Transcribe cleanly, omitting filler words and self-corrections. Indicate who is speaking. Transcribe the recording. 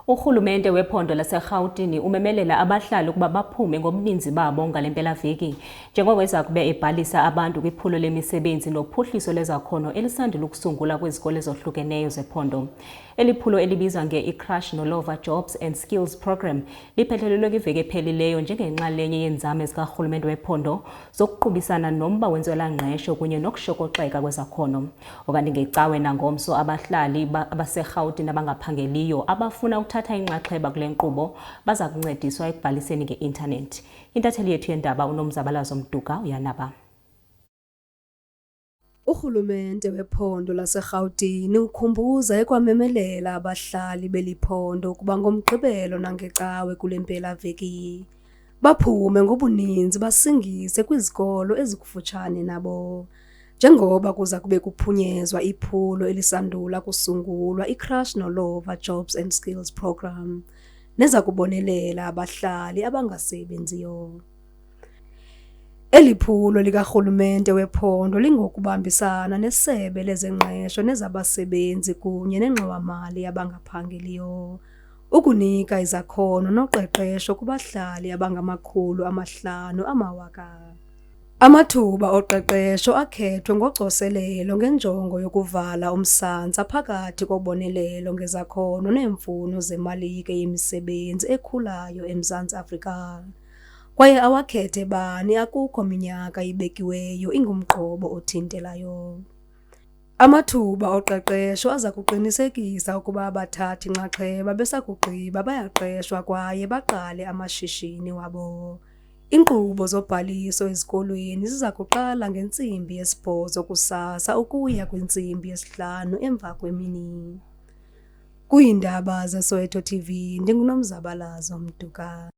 Speaker 1: Urhulumente wephondo laseRhawutini umemelela abahlali ukuba baphume ngomninzi babo ngale mpelaveki njengoko eza kube ebhalisa abantu kwiphulo lemisebenzi nophuhliso lwezakhono elisandula ukusungula kwizikolo ezohlukeneyo zephondo. Eli phulo elibizwa nge-iCrush Nolova Jobs and Skills Program liphethelelwe kwiveki ephelileyo njengenxalenye yeenzame zikarhulumente wephondo zokuqubisana nomba wentswelangqesho kunye nokushokoxeka kwezakhono. Okanti ngecawe nangomso abahlali baseRhawutini abangaphangeliyo abafuna ukuthatha inxaxheba kule nkqubo baza kuncediswa ekubhaliseni nge-intanethi. Intatheli yethu yendaba uNomzabalazo Mduka uyanaba.
Speaker 2: Urhulumente wephondo laseRhawutini ukhumbuza ekwamemelela abahlali beliphondo ukuba ngomgqibelo nangecawe kule mpelaveki baphume ngobuninzi basingise kwizikolo ezikufutshane nabo njengoba kuza kube kuphunyezwa iphulo elisandula kusungulwa iCrush Nolova Jobs and Skills Program neza kubonelela abahlali abangasebenziyo. Eli phulo likarhulumente wephondo lingokubambisana nesebe lezengqesho nezabasebenzi kunye nengxowa-mali yabangaphangeliyo ukunika izakhono noqeqesho kubahlali abangama-500,000. Amathuba oqeqesho akhethwe ngocoselelo ngenjongo yokuvala umsantsa phakathi kobonelelo ngezakhono neemfuno zemalike yemisebenzi ekhulayo eMzantsi Afrika. Kwaye awakhethe bani, akukho minyaka ibekiweyo ingumqobo othintelayo. Amathuba oqeqesho aza kuqinisekisa ukuba abathathi nxaxheba besakugqiba bayaqeshwa kwaye baqale amashishini wabo. Iinkqubo zobhaliso ezikolweni ziza kuqala nge8:00 kusasa ukuya kwi5:00 emva kwemini. Kwiindaba zeSoweto TV, ndinguNomzabalazo Mduka.